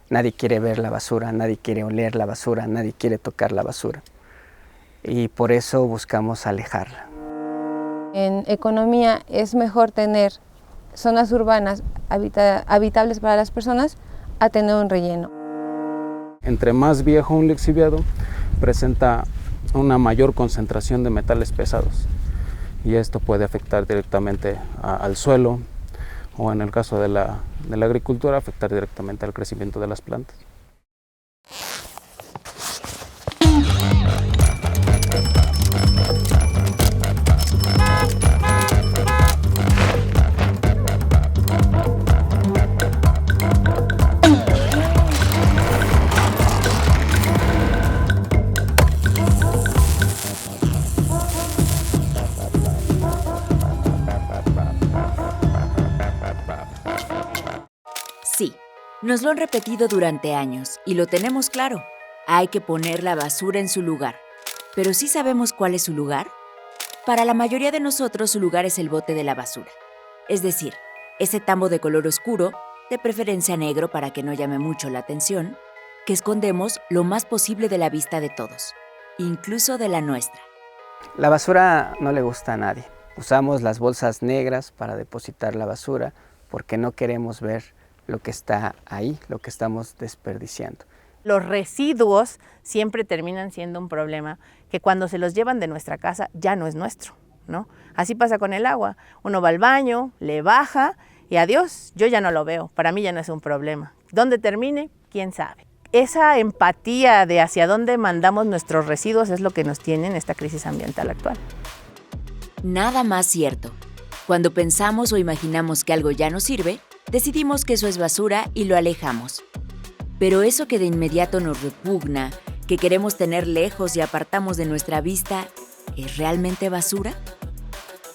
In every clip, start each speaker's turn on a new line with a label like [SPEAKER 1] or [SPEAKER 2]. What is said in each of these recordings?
[SPEAKER 1] Nadie quiere ver la basura, nadie quiere oler la basura, nadie quiere tocar la basura. Y por eso buscamos alejarla.
[SPEAKER 2] En economía es mejor tener zonas urbanas habitables para las personas a tener un relleno.
[SPEAKER 3] Entre más viejo un lixiviado, presenta una mayor concentración de metales pesados y esto puede afectar directamente al suelo o, en el caso de la agricultura, afectar directamente al crecimiento de las plantas.
[SPEAKER 4] Sí, nos lo han repetido durante años y lo tenemos claro. Hay que poner la basura en su lugar. ¿Pero sí sabemos cuál es su lugar? Para la mayoría de nosotros su lugar es el bote de la basura. Es decir, ese tambo de color oscuro, de preferencia negro para que no llame mucho la atención, que escondemos lo más posible de la vista de todos, incluso de la nuestra.
[SPEAKER 1] La basura no le gusta a nadie. Usamos las bolsas negras para depositar la basura porque no queremos ver lo que está ahí, lo que estamos desperdiciando.
[SPEAKER 5] Los residuos siempre terminan siendo un problema que cuando se los llevan de nuestra casa ya no es nuestro, ¿no? Así pasa con el agua. Uno va al baño, le baja y adiós, yo ya no lo veo, para mí ya no es un problema. ¿Dónde termine? ¿Quién sabe? Esa empatía de hacia dónde mandamos nuestros residuos es lo que nos tiene en esta crisis ambiental actual.
[SPEAKER 4] Nada más cierto. Cuando pensamos o imaginamos que algo ya no sirve, decidimos que eso es basura y lo alejamos. Pero eso que de inmediato nos repugna, que queremos tener lejos y apartamos de nuestra vista, ¿es realmente basura?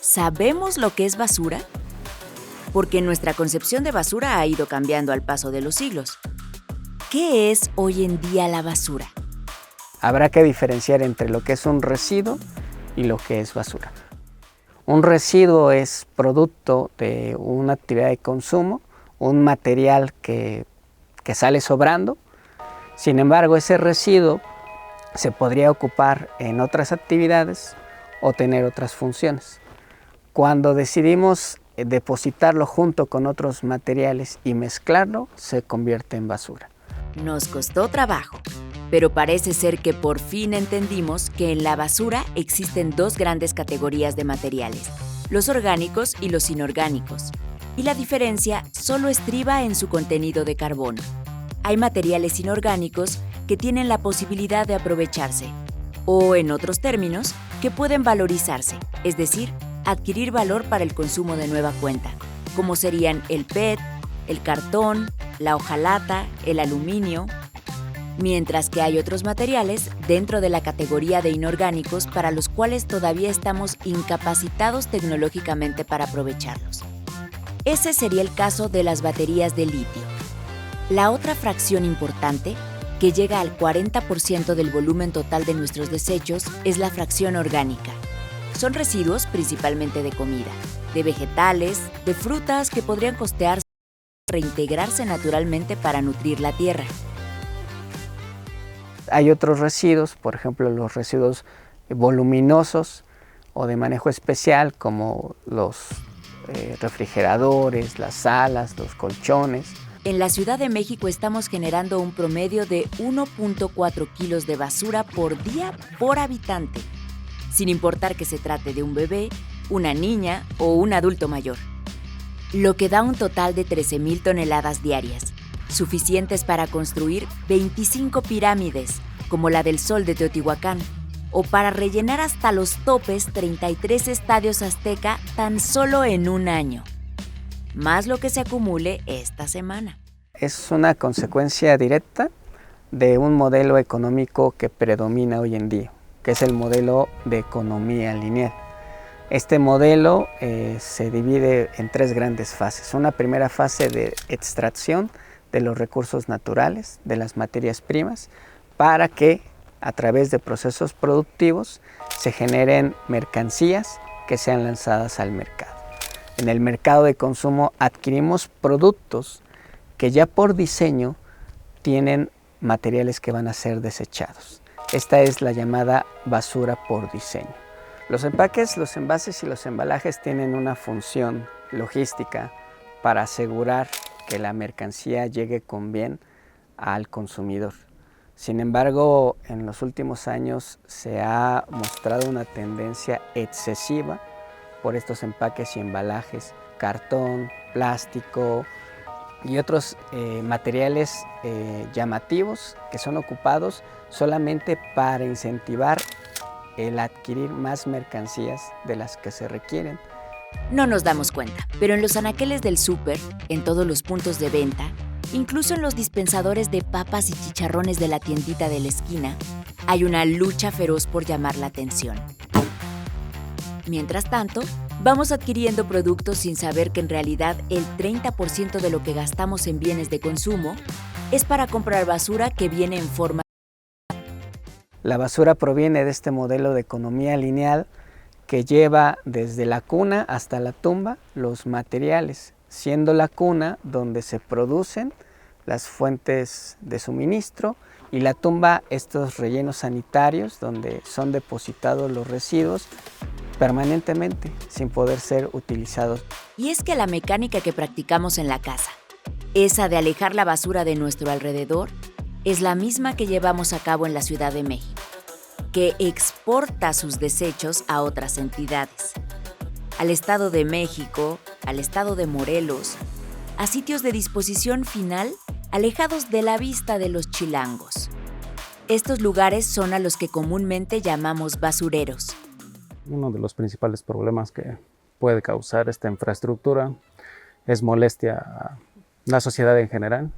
[SPEAKER 4] ¿Sabemos lo que es basura? Porque nuestra concepción de basura ha ido cambiando al paso de los siglos. ¿Qué es hoy en día la basura?
[SPEAKER 1] Habrá que diferenciar entre lo que es un residuo y lo que es basura. Un residuo es producto de una actividad de consumo, un material que sale sobrando. Sin embargo, ese residuo se podría ocupar en otras actividades o tener otras funciones. Cuando decidimos depositarlo junto con otros materiales y mezclarlo, se convierte en basura.
[SPEAKER 4] Nos costó trabajo, pero parece ser que por fin entendimos que en la basura existen dos grandes categorías de materiales, los orgánicos y los inorgánicos, y la diferencia solo estriba en su contenido de carbono. Hay materiales inorgánicos que tienen la posibilidad de aprovecharse, o en otros términos, que pueden valorizarse, es decir, adquirir valor para el consumo de nueva cuenta, como serían el PET, el cartón, la hojalata, el aluminio, mientras que hay otros materiales dentro de la categoría de inorgánicos para los cuales todavía estamos incapacitados tecnológicamente para aprovecharlos. Ese sería el caso de las baterías de litio. La otra fracción importante, que llega al 40% del volumen total de nuestros desechos, es la fracción orgánica. Son residuos principalmente de comida, de vegetales, de frutas que podrían costearse y reintegrarse naturalmente para nutrir la tierra.
[SPEAKER 1] Hay otros residuos, por ejemplo, los residuos voluminosos o de manejo especial, como los refrigeradores, las salas, los colchones.
[SPEAKER 4] En la Ciudad de México estamos generando un promedio de 1.4 kilos de basura por día por habitante, sin importar que se trate de un bebé, una niña o un adulto mayor. Lo que da un total de 13,000 toneladas diarias, suficientes para construir 25 pirámides, como la del Sol de Teotihuacán, o para rellenar hasta los topes 33 estadios azteca tan solo en un año. Más lo que se acumule esta semana.
[SPEAKER 1] Es una consecuencia directa de un modelo económico que predomina hoy en día, que es el modelo de economía lineal. Este modelo se divide en tres grandes fases. Una primera fase de extracción de los recursos naturales, de las materias primas, para que a través de procesos productivos se generen mercancías que sean lanzadas al mercado. En el mercado de consumo adquirimos productos que ya por diseño tienen materiales que van a ser desechados. Esta es la llamada basura por diseño. Los empaques, los envases y los embalajes tienen una función logística para asegurar que la mercancía llegue con bien al consumidor. Sin embargo, en los últimos años se ha mostrado una tendencia excesiva por estos empaques y embalajes, cartón, plástico y otros materiales llamativos que son ocupados solamente para incentivar el adquirir más mercancías de las que se requieren.
[SPEAKER 4] No nos damos cuenta, pero en los anaqueles del súper, en todos los puntos de venta, incluso en los dispensadores de papas y chicharrones de la tiendita de la esquina, hay una lucha feroz por llamar la atención. Mientras tanto, vamos adquiriendo productos sin saber que en realidad el 30% de lo que gastamos en bienes de consumo es para comprar basura que viene en forma.
[SPEAKER 1] La basura proviene de este modelo de economía lineal que lleva desde la cuna hasta la tumba los materiales, siendo la cuna donde se producen las fuentes de suministro y la tumba estos rellenos sanitarios donde son depositados los residuos permanentemente sin poder ser utilizados.
[SPEAKER 4] Y es que la mecánica que practicamos en la casa, esa de alejar la basura de nuestro alrededor, es la misma que llevamos a cabo en la Ciudad de México, que exporta sus desechos a otras entidades, al Estado de México, al Estado de Morelos, a sitios de disposición final alejados de la vista de los chilangos. Estos lugares son a los que comúnmente llamamos basureros.
[SPEAKER 3] Uno de los principales problemas que puede causar esta infraestructura es molestia a la sociedad en general,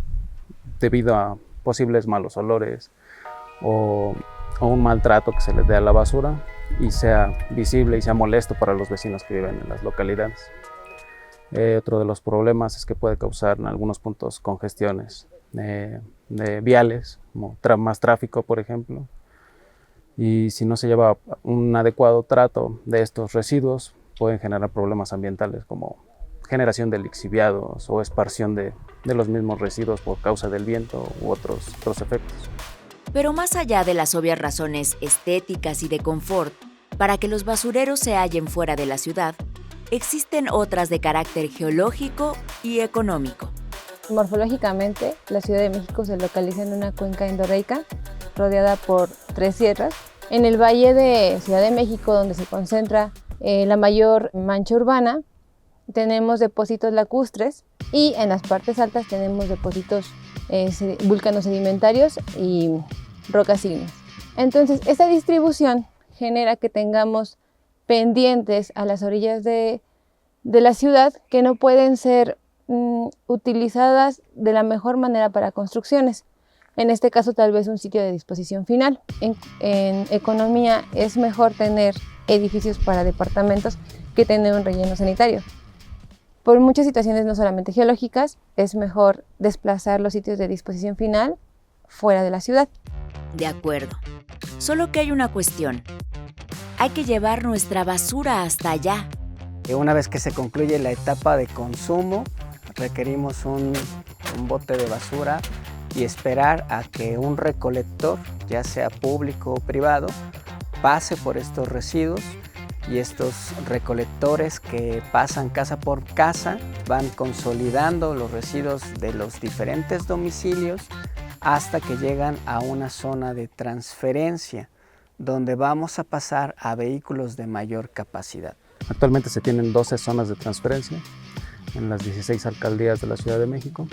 [SPEAKER 3] debido a posibles malos olores o un maltrato que se les dé a la basura y sea visible y sea molesto para los vecinos que viven en las localidades. Otro de los problemas es que puede causar en algunos puntos congestiones de viales, como más tráfico, por ejemplo. Y si no se lleva un adecuado trato de estos residuos, pueden generar problemas ambientales como generación de lixiviados o esparción de los mismos residuos por causa del viento u otros efectos.
[SPEAKER 4] Pero más allá de las obvias razones estéticas y de confort para que los basureros se hallen fuera de la ciudad, existen otras de carácter geológico y económico.
[SPEAKER 2] Morfológicamente, la Ciudad de México se localiza en una cuenca endorreica rodeada por 3 sierras. En el valle de Ciudad de México, donde se concentra la mayor mancha urbana, tenemos depósitos lacustres y en las partes altas tenemos depósitos vulcanos sedimentarios y rocas ígneas. Entonces, esta distribución genera que tengamos pendientes a las orillas de la ciudad que no pueden ser utilizadas de la mejor manera para construcciones. En este caso, tal vez un sitio de disposición final. En economía es mejor tener edificios para departamentos que tener un relleno sanitario. Por muchas situaciones, no solamente geológicas, es mejor desplazar los sitios de disposición final fuera de la ciudad.
[SPEAKER 4] De acuerdo. Solo que hay una cuestión. Hay que llevar nuestra basura hasta allá.
[SPEAKER 1] Una vez que se concluye la etapa de consumo, requerimos un bote de basura y esperar a que un recolector, ya sea público o privado, pase por estos residuos, y estos recolectores que pasan casa por casa van consolidando los residuos de los diferentes domicilios hasta que llegan a una zona de transferencia donde vamos a pasar a vehículos de mayor capacidad.
[SPEAKER 3] Actualmente se tienen 12 zonas de transferencia en las 16 alcaldías de la Ciudad de México,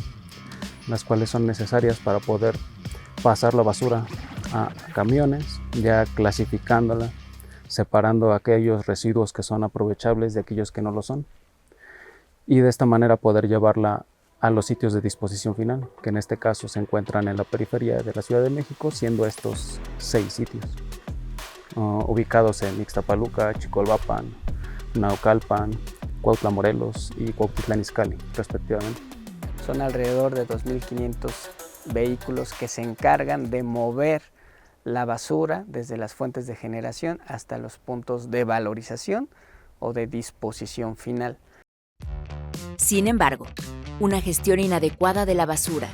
[SPEAKER 3] las cuales son necesarias para poder pasar la basura a camiones, ya clasificándola, separando aquellos residuos que son aprovechables de aquellos que no lo son, y de esta manera poder llevarla a los sitios de disposición final, que en este caso se encuentran en la periferia de la Ciudad de México, siendo estos 6 sitios, ubicados en Ixtapaluca, Chicolvapan, Naucalpan, Cuautla Morelos y Cuautitlán Izcalli, respectivamente.
[SPEAKER 1] Son alrededor de 2.500 vehículos que se encargan de mover la basura desde las fuentes de generación hasta los puntos de valorización o de disposición final.
[SPEAKER 4] Sin embargo, una gestión inadecuada de la basura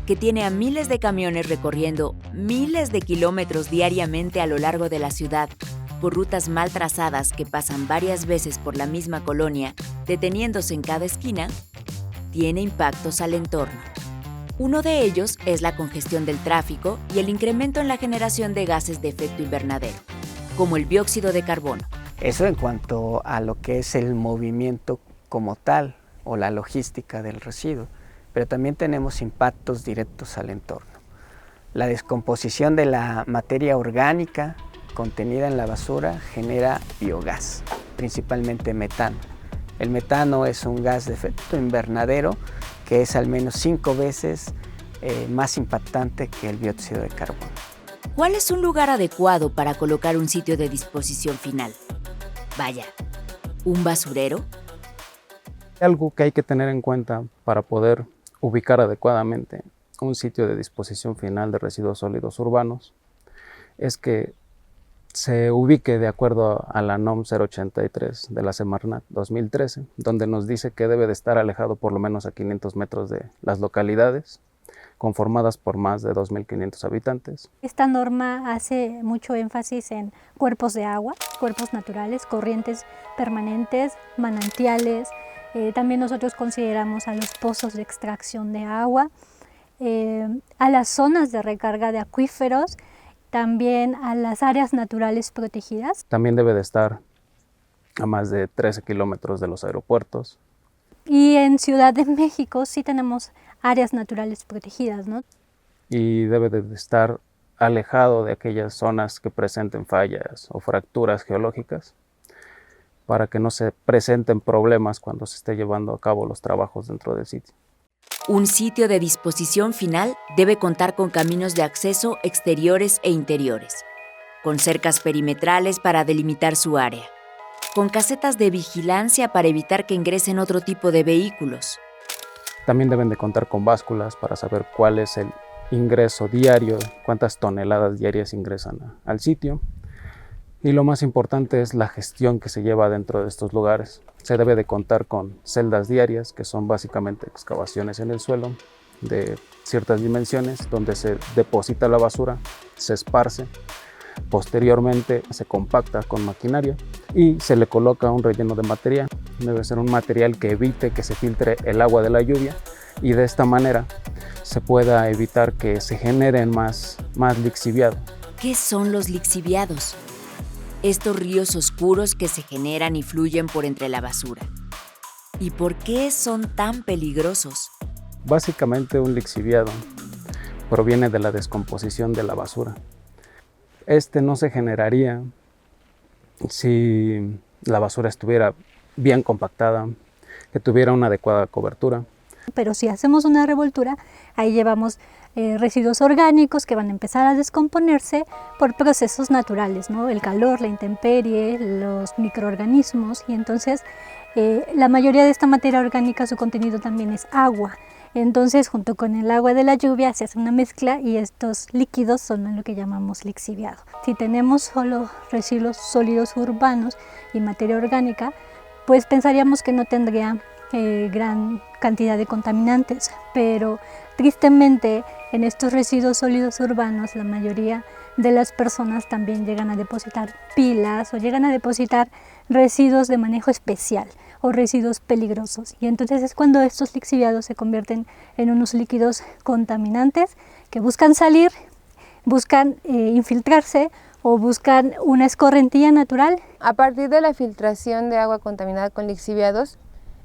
[SPEAKER 4] que tiene a miles de camiones recorriendo miles de kilómetros diariamente a lo largo de la ciudad, por rutas mal trazadas que pasan varias veces por la misma colonia, deteniéndose en cada esquina, tiene impactos al entorno. Uno de ellos es la congestión del tráfico y el incremento en la generación de gases de efecto invernadero, como el dióxido de carbono.
[SPEAKER 1] Eso en cuanto a lo que es el movimiento como tal o la logística del residuo, pero también tenemos impactos directos al entorno. La descomposición de la materia orgánica contenida en la basura genera biogás, principalmente metano. El metano es un gas de efecto invernadero que es al menos 5 veces más impactante que el dióxido de carbono.
[SPEAKER 4] ¿Cuál es un lugar adecuado para colocar un sitio de disposición final? Vaya, ¿un basurero?
[SPEAKER 3] Algo que hay que tener en cuenta para poder ubicar adecuadamente un sitio de disposición final de residuos sólidos urbanos es que se ubique de acuerdo a la NOM 083 de la Semarnat 2013, donde nos dice que debe de estar alejado por lo menos a 500 metros de las localidades, conformadas por más de 2.500 habitantes.
[SPEAKER 6] Esta norma hace mucho énfasis en cuerpos de agua, cuerpos naturales, corrientes permanentes, manantiales. También nosotros consideramos a los pozos de extracción de agua, a las zonas de recarga de acuíferos, también a las áreas naturales protegidas.
[SPEAKER 3] También debe de estar a más de 13 kilómetros de los aeropuertos.
[SPEAKER 6] Y en Ciudad de México sí tenemos áreas naturales protegidas, ¿no?
[SPEAKER 3] Y debe de estar alejado de aquellas zonas que presenten fallas o fracturas geológicas para que no se presenten problemas cuando se esté llevando a cabo los trabajos dentro del sitio.
[SPEAKER 4] Un sitio de disposición final debe contar con caminos de acceso exteriores e interiores, con cercas perimetrales para delimitar su área, con casetas de vigilancia para evitar que ingresen otro tipo de vehículos.
[SPEAKER 3] También deben de contar con básculas para saber cuál es el ingreso diario, cuántas toneladas diarias ingresan al sitio. Y lo más importante es la gestión que se lleva dentro de estos lugares. Se debe de contar con celdas diarias, que son básicamente excavaciones en el suelo de ciertas dimensiones, donde se deposita la basura, se esparce, posteriormente se compacta con maquinaria y se le coloca un relleno de material. Debe ser un material que evite que se filtre el agua de la lluvia y de esta manera se pueda evitar que se generen más lixiviado.
[SPEAKER 4] ¿Qué son los lixiviados? Estos ríos oscuros que se generan y fluyen por entre la basura. ¿Y por qué son tan peligrosos?
[SPEAKER 3] Básicamente un lixiviado proviene de la descomposición de la basura. Este no se generaría si la basura estuviera bien compactada, que tuviera una adecuada cobertura.
[SPEAKER 6] Pero si hacemos una revoltura, ahí llevamos residuos orgánicos que van a empezar a descomponerse por procesos naturales, ¿no? El calor, la intemperie, los microorganismos, y entonces la mayoría de esta materia orgánica, su contenido también es agua. Entonces, junto con el agua de la lluvia se hace una mezcla y estos líquidos son lo que llamamos lixiviado. Si tenemos solo residuos sólidos urbanos y materia orgánica, pues pensaríamos que no tendría gran cantidad de contaminantes, pero tristemente en estos residuos sólidos urbanos la mayoría de las personas también llegan a depositar pilas o llegan a depositar residuos de manejo especial o residuos peligrosos, y entonces es cuando estos lixiviados se convierten en unos líquidos contaminantes que buscan salir, buscan infiltrarse o buscan una escorrentía natural.
[SPEAKER 2] A partir de la filtración de agua contaminada con lixiviados,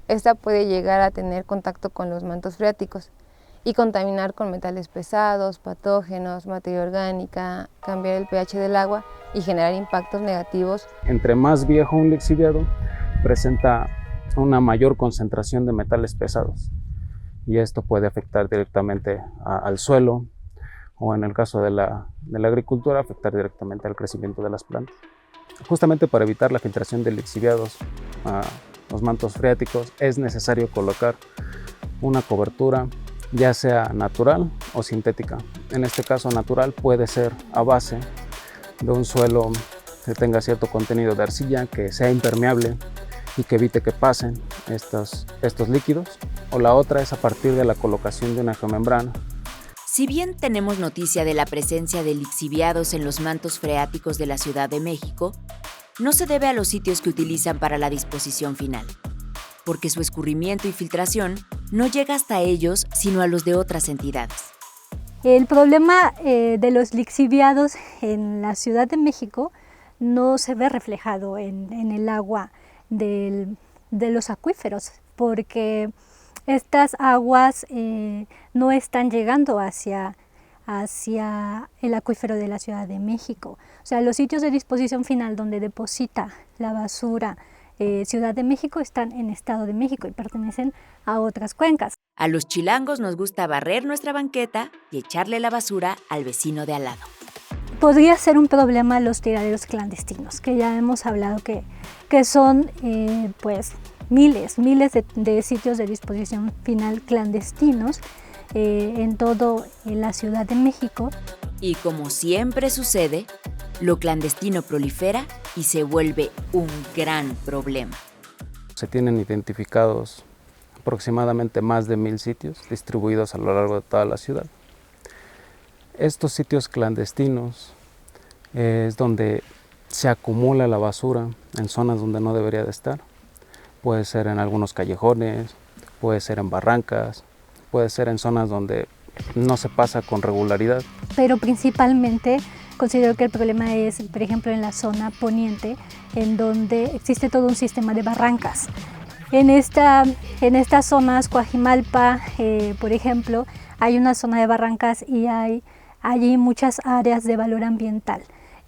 [SPEAKER 2] esta puede llegar a tener contacto con los mantos freáticos y contaminar con metales pesados, patógenos, materia orgánica, cambiar el pH del agua y generar impactos negativos.
[SPEAKER 3] Entre más viejo un lixiviado, presenta una mayor concentración de metales pesados y esto puede afectar directamente al suelo o, en el caso de la agricultura, afectar directamente al crecimiento de las plantas. Justamente para evitar la filtración de lixiviados a los mantos freáticos es necesario colocar una cobertura, ya sea natural o sintética. En este caso natural puede ser a base de un suelo que tenga cierto contenido de arcilla, que sea impermeable y que evite que pasen estos líquidos, o la otra es a partir de la colocación de una geomembrana
[SPEAKER 4] Si bien tenemos noticia de la presencia de lixiviados en los mantos freáticos de la Ciudad de México, no se debe a los sitios que utilizan para la disposición final, porque su escurrimiento y filtración no llega hasta ellos, sino a los de otras entidades.
[SPEAKER 6] El problema de los lixiviados en la Ciudad de México no se ve reflejado en el agua de los acuíferos, porque estas aguas no están llegando hacia el acuífero de la Ciudad de México. O sea, los sitios de disposición final donde deposita la basura Ciudad de México están en Estado de México y pertenecen a otras cuencas.
[SPEAKER 4] A los chilangos nos gusta barrer nuestra banqueta y echarle la basura al vecino de al lado.
[SPEAKER 6] Podría ser un problema los tiraderos clandestinos, que ya hemos hablado que son pues miles de sitios de disposición final clandestinos en todo la Ciudad de México.
[SPEAKER 4] Y como siempre sucede, lo clandestino prolifera y se vuelve un gran problema.
[SPEAKER 3] Se tienen identificados aproximadamente más de 1000 sitios distribuidos a lo largo de toda la ciudad. Estos sitios clandestinos es donde se acumula la basura en zonas donde no debería de estar. Puede ser en algunos callejones, puede ser en barrancas, puede ser en zonas donde no se pasa con regularidad.
[SPEAKER 6] Pero principalmente considero que el problema es, por ejemplo, en la zona poniente, en donde existe todo un sistema de barrancas. En estas zonas, Coajimalpa, por ejemplo, hay una zona de barrancas y hay allí muchas áreas de valor ambiental.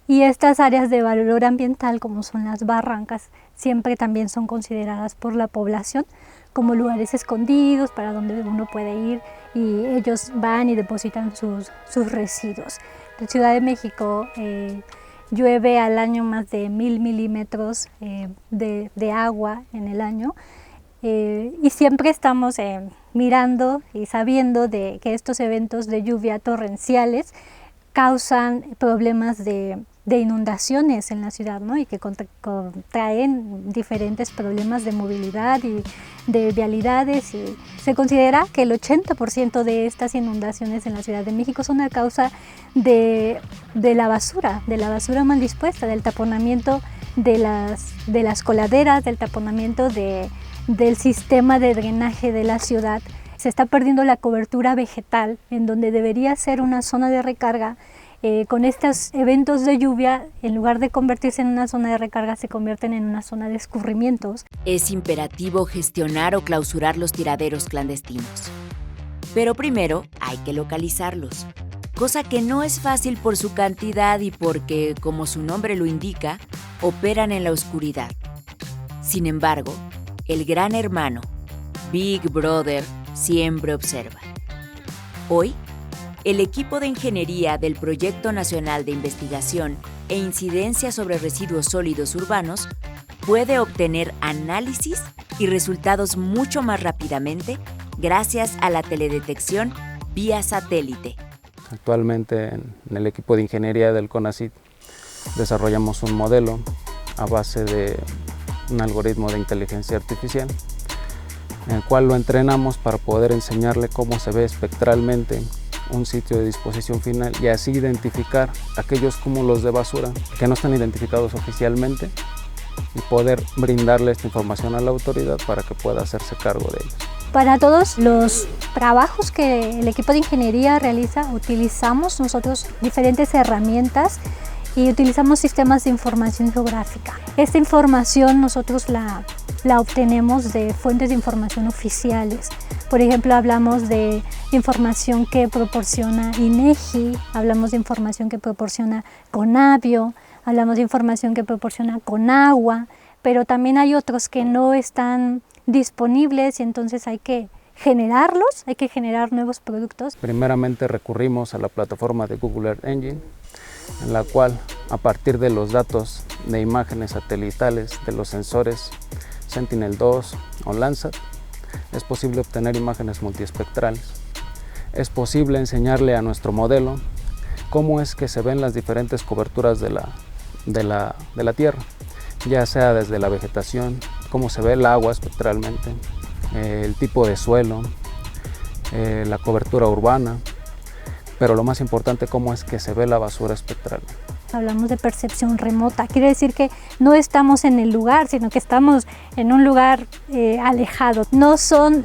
[SPEAKER 6] Y estas áreas de valor ambiental, como son las barrancas, siempre también son consideradas por la población como lugares escondidos para donde uno puede ir y ellos van y depositan sus residuos. En Ciudad de México llueve al año más de 1000 milímetros de agua en el año y siempre estamos mirando y sabiendo de que estos eventos de lluvia torrenciales causan problemas de inundaciones en la ciudad, ¿no? Y que contraen diferentes problemas de movilidad y de vialidades. Y se considera que el 80% de estas inundaciones en la Ciudad de México son a causa de la basura mal dispuesta, del taponamiento de las coladeras, del taponamiento del sistema de drenaje de la ciudad. Se está perdiendo la cobertura vegetal en donde debería ser una zona de recarga. Con estos eventos de lluvia, en lugar de convertirse en una zona de recarga, se convierten en una zona de escurrimientos.
[SPEAKER 4] Es imperativo gestionar o clausurar los tiraderos clandestinos. Pero primero hay que localizarlos, cosa que no es fácil por su cantidad y porque, como su nombre lo indica, operan en la oscuridad. Sin embargo, el gran hermano, Big Brother, siempre observa. Hoy, el equipo de ingeniería del Proyecto Nacional de Investigación e Incidencia sobre Residuos Sólidos Urbanos puede obtener análisis y resultados mucho más rápidamente gracias a la teledetección vía satélite.
[SPEAKER 3] Actualmente en el equipo de ingeniería del CONACYT desarrollamos un modelo a base de un algoritmo de inteligencia artificial en el cual lo entrenamos para poder enseñarle cómo se ve espectralmente un sitio de disposición final y así identificar aquellos cúmulos de basura que no están identificados oficialmente y poder brindarle esta información a la autoridad para que pueda hacerse cargo de ellos.
[SPEAKER 6] Para todos los trabajos que el equipo de ingeniería realiza, utilizamos nosotros diferentes herramientas y utilizamos sistemas de información geográfica. Esta información nosotros la obtenemos de fuentes de información oficiales. Por ejemplo, hablamos de información que proporciona INEGI, hablamos de información que proporciona CONAVIO, hablamos de información que proporciona CONAGUA, pero también hay otros que no están disponibles y entonces hay que generarlos, hay que generar nuevos productos.
[SPEAKER 3] Primeramente recurrimos a la plataforma de Google Earth Engine, en la cual a partir de los datos de imágenes satelitales de los sensores Sentinel-2 o Landsat, es posible obtener imágenes multiespectrales. Es posible enseñarle a nuestro modelo cómo es que se ven las diferentes coberturas de la Tierra, ya sea desde la vegetación, cómo se ve el agua espectralmente, el tipo de suelo, la cobertura urbana, pero lo más importante, cómo es que se ve la basura espectralmente.
[SPEAKER 6] Hablamos de percepción remota, quiere decir que no estamos en el lugar, sino que estamos en un lugar alejado. No son,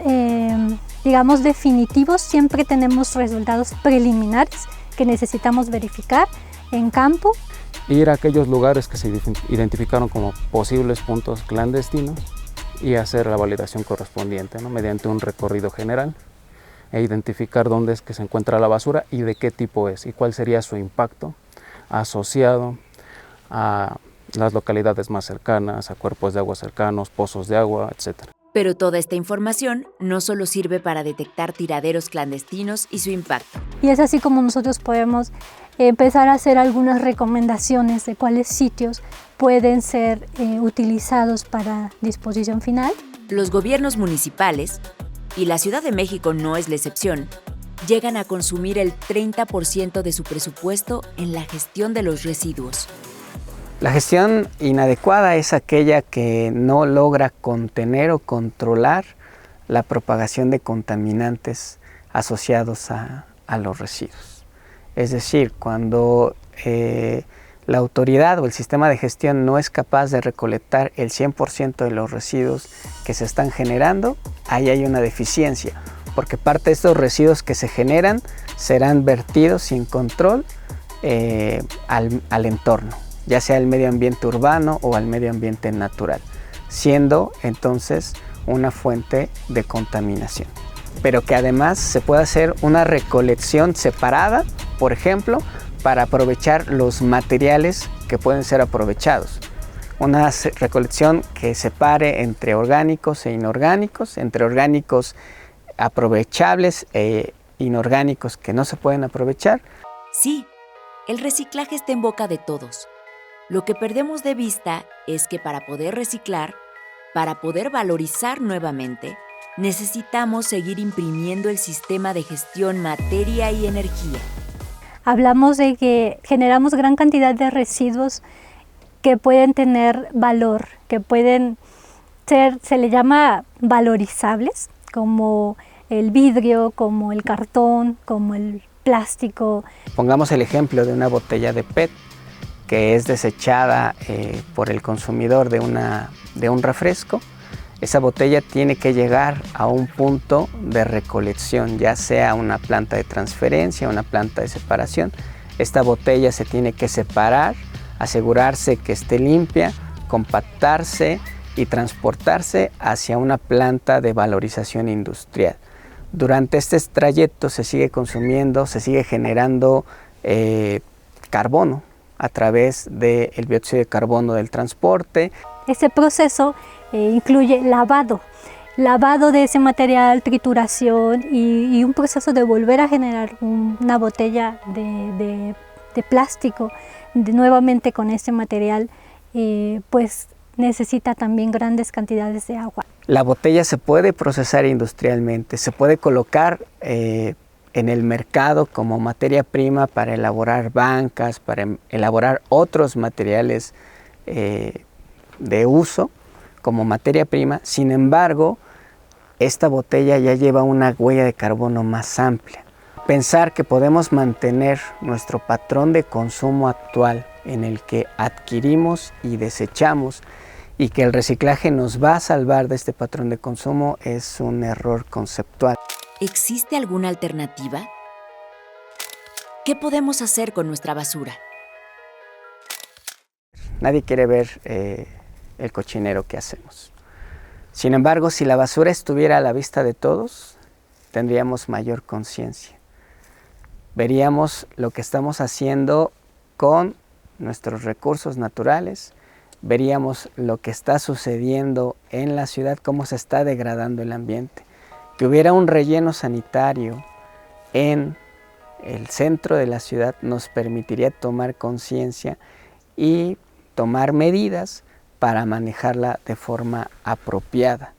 [SPEAKER 6] digamos, definitivos, siempre tenemos resultados preliminares que necesitamos verificar en campo.
[SPEAKER 3] Ir a aquellos lugares que se identificaron como posibles puntos clandestinos y hacer la validación correspondiente, ¿no? Mediante un recorrido general e identificar dónde es que se encuentra la basura y de qué tipo es y cuál sería su impacto asociado a las localidades más cercanas, a cuerpos de agua cercanos, pozos de agua, etc.
[SPEAKER 4] Pero toda esta información no solo sirve para detectar tiraderos clandestinos y su impacto.
[SPEAKER 6] Y es así como nosotros podemos empezar a hacer algunas recomendaciones de cuáles sitios pueden ser utilizados para disposición final.
[SPEAKER 4] Los gobiernos municipales, y la Ciudad de México no es la excepción, llegan a consumir el 30% de su presupuesto en la gestión de los residuos.
[SPEAKER 1] La gestión inadecuada es aquella que no logra contener o controlar la propagación de contaminantes asociados a los residuos. Es decir, cuando la autoridad o el sistema de gestión no es capaz de recolectar el 100% de los residuos que se están generando, ahí hay una deficiencia, porque parte de estos residuos que se generan serán vertidos sin control al entorno, ya sea al medio ambiente urbano o al medio ambiente natural, siendo entonces una fuente de contaminación. Pero que además se puede hacer una recolección separada, por ejemplo, para aprovechar los materiales que pueden ser aprovechados. Una recolección que separe entre orgánicos e inorgánicos, entre orgánicos aprovechables e inorgánicos que no se pueden aprovechar.
[SPEAKER 4] Sí, el reciclaje está en boca de todos. Lo que perdemos de vista es que para poder reciclar, para poder valorizar nuevamente, necesitamos seguir imprimiendo el sistema de gestión materia y energía.
[SPEAKER 6] Hablamos de que generamos gran cantidad de residuos que pueden tener valor, que pueden ser, se le llama valorizables, como el vidrio, como el cartón, como el plástico.
[SPEAKER 1] Pongamos el ejemplo de una botella de PET que es desechada por el consumidor de un refresco. Esa botella tiene que llegar a un punto de recolección, ya sea una planta de transferencia, una planta de separación. Esta botella se tiene que separar, asegurarse que esté limpia, compactarse y transportarse hacia una planta de valorización industrial. Durante este trayecto se sigue consumiendo, se sigue generando carbono a través del dióxido de carbono del transporte.
[SPEAKER 6] Este proceso incluye lavado de ese material, trituración y un proceso de volver a generar una botella de plástico nuevamente con este material, pues necesita también grandes cantidades de agua.
[SPEAKER 1] La botella se puede procesar industrialmente, se puede colocar en el mercado como materia prima para elaborar bancas, para elaborar otros materiales de uso como materia prima. Sin embargo, esta botella ya lleva una huella de carbono más amplia. Pensar que podemos mantener nuestro patrón de consumo actual en el que adquirimos y desechamos y que el reciclaje nos va a salvar de este patrón de consumo es un error conceptual.
[SPEAKER 4] ¿Existe alguna alternativa? ¿Qué podemos hacer con nuestra basura?
[SPEAKER 1] Nadie quiere ver el cochinero que hacemos. Sin embargo, si la basura estuviera a la vista de todos, tendríamos mayor conciencia. Veríamos lo que estamos haciendo con nuestros recursos naturales, veríamos lo que está sucediendo en la ciudad, cómo se está degradando el ambiente. Que hubiera un relleno sanitario en el centro de la ciudad nos permitiría tomar conciencia y tomar medidas para manejarla de forma apropiada.